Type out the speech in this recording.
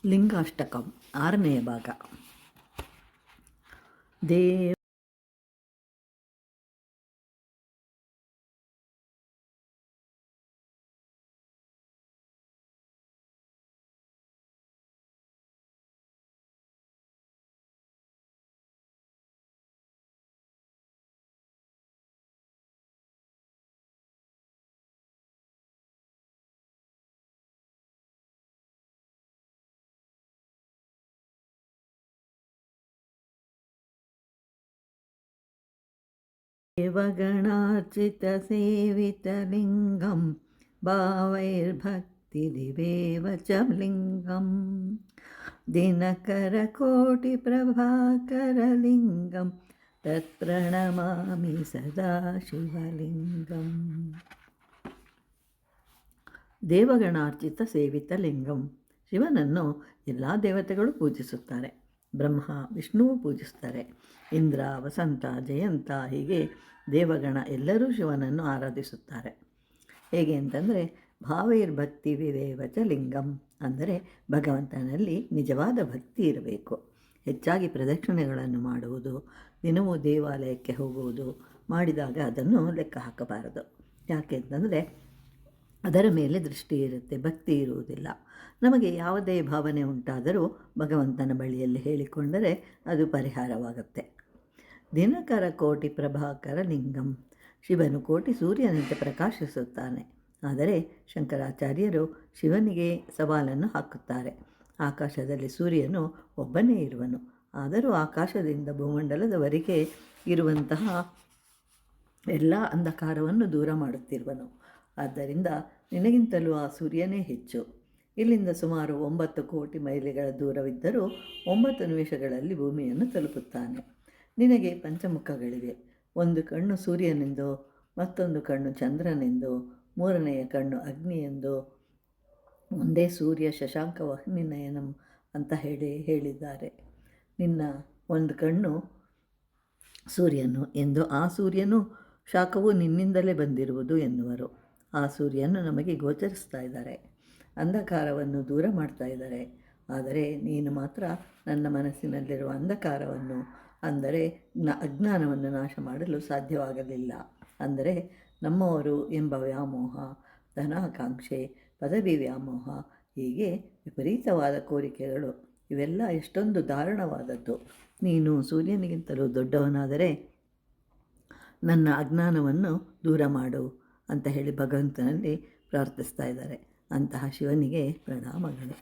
ಲಿಂಗಾಷ್ಟಕಂ 6ನೇ ಭಾಗ. देवगणार्चितसेवितलिङ्गं भावैर्भक्तिदिवेव च लिङ्गं दिनकरकोटिप्रभाकरलिङ्गं तत्प्रणमामि सदा ಶಿವಲಿಂಗಂ. ದೇವಗಣಾರ್ಚಿತ ಸೇವಿತ ಲಿಂಗಂ. ಶಿವನನ್ನು ಎಲ್ಲ ದೇವತೆಗಳು ಪೂಜಿಸುತ್ತಾರೆ. ಬ್ರಹ್ಮ ವಿಷ್ಣುವು ಪೂಜಿಸ್ತಾರೆ. ಇಂದ್ರ, ವಸಂತ, ಜಯಂತ ಹೀಗೆ ದೇವಗಣ ಎಲ್ಲರೂ ಶಿವನನ್ನು ಆರಾಧಿಸುತ್ತಾರೆ. ಹೇಗೆ ಅಂತಂದರೆ ಭಾವೈರ್ಭಕ್ತಿ ವಿವೇವಚ ಲಿಂಗಂ ಅಂದರೆ ಭಗವಂತನಲ್ಲಿ ನಿಜವಾದ ಭಕ್ತಿ ಇರಬೇಕು. ಹೆಚ್ಚಾಗಿ ಪ್ರದಕ್ಷಿಣೆಗಳನ್ನು ಮಾಡುವುದು, ದಿನವೂ ದೇವಾಲಯಕ್ಕೆ ಹೋಗುವುದು ಮಾಡಿದಾಗ ಅದನ್ನು ಲೆಕ್ಕ ಹಾಕಬಾರದು. ಯಾಕೆ ಅಂತಂದರೆ ಅದರ ಮೇಲೆ ದೃಷ್ಟಿ ಇರುತ್ತೆ, ಭಕ್ತಿ ಇರುವುದಿಲ್ಲ. ನಮಗೆ ಯಾವುದೇ ಭಾವನೆ ಉಂಟಾದರೂ ಭಗವಂತನ ಬಳಿಯಲ್ಲಿ ಹೇಳಿಕೊಂಡರೆ ಅದು ಪರಿಹಾರವಾಗುತ್ತೆ. ದಿನಕರ ಕೋಟಿ ಪ್ರಭಾಕರ ಲಿಂಗಂ. ಶಿವನು ಕೋಟಿ ಸೂರ್ಯನಂತೆ ಪ್ರಕಾಶಿಸುತ್ತಾನೆ. ಆದರೆ ಶಂಕರಾಚಾರ್ಯರು ಶಿವನಿಗೆ ಸವಾಲನ್ನು ಹಾಕುತ್ತಾರೆ. ಆಕಾಶದಲ್ಲಿ ಸೂರ್ಯನು ಒಬ್ಬನೇ ಇರುವನು. ಆದರೂ ಆಕಾಶದಿಂದ ಭೂಮಂಡಲದವರೆಗೆ ಇರುವಂತಹ ಎಲ್ಲ ಅಂಧಕಾರವನ್ನು ದೂರ ಮಾಡುತ್ತಿರುವನು. ಆದ್ದರಿಂದ ನಿನಗಿಂತಲೂ ಆ ಸೂರ್ಯನೇ ಹೆಚ್ಚು. ಇಲ್ಲಿಂದ ಸುಮಾರು 9 ಕೋಟಿ ಮೈಲಿಗಳ ದೂರವಿದ್ದರೂ 9 ನಿಮಿಷಗಳಲ್ಲಿ ಭೂಮಿಯನ್ನು ತಲುಪುತ್ತಾನೆ. ನಿನಗೆ ಪಂಚಮುಖಗಳಿವೆ. ಒಂದು ಕಣ್ಣು ಸೂರ್ಯನೆಂದು, ಮತ್ತೊಂದು ಕಣ್ಣು ಚಂದ್ರನೆಂದು, ಮೂರನೆಯ ಕಣ್ಣು ಅಗ್ನಿಯೆಂದು, ಒಂದೇ ಸೂರ್ಯ ಶಶಾಂಕ ವಹ್ನಿನಯನಂ ಅಂತ ಹೇಳಿದ್ದಾರೆ. ನಿನ್ನ ಒಂದು ಕಣ್ಣು ಸೂರ್ಯನು ಎಂದು, ಆ ಸೂರ್ಯನು ಶಾಖವು ನಿನ್ನಿಂದಲೇ ಬಂದಿರುವುದು ಎನ್ನುವರು. ಆ ಸೂರ್ಯನು ನಮಗೆ ಗೋಚರಿಸ್ತಾ ಇದ್ದಾರೆ, ಅಂಧಕಾರವನ್ನು ದೂರ ಮಾಡ್ತಾ ಇದ್ದಾರೆ. ಆದರೆ ನೀನು ಮಾತ್ರ ನನ್ನ ಮನಸ್ಸಿನಲ್ಲಿರುವ ಅಂಧಕಾರವನ್ನು ಅಂದರೆ ಅಜ್ಞಾನವನ್ನು ನಾಶ ಮಾಡಲು ಸಾಧ್ಯವಾಗಲಿಲ್ಲ. ಅಂದರೆ ನಮ್ಮವರು ಎಂಬ ವ್ಯಾಮೋಹ, ಧನಾಕಾಂಕ್ಷೆ, ಪದವಿ ವ್ಯಾಮೋಹ, ಹೀಗೆ ವಿಪರೀತವಾದ ಕೋರಿಕೆಗಳು, ಇವೆಲ್ಲ ಎಷ್ಟೊಂದು ದಾರುಣವಾದದ್ದು. ನೀನು ಸೂರ್ಯನಿಗಿಂತಲೂ ದೊಡ್ಡವನಾದರೆ ನನ್ನ ಅಜ್ಞಾನವನ್ನು ದೂರ ಮಾಡು ಅಂತ ಹೇಳಿ ಭಗವಂತನಲ್ಲಿ ಪ್ರಾರ್ಥಿಸ್ತಾ ಇದ್ದಾರೆ. ಅಂತಹ ಶಿವನಿಗೆ ಪ್ರಣಾಮಗಳು.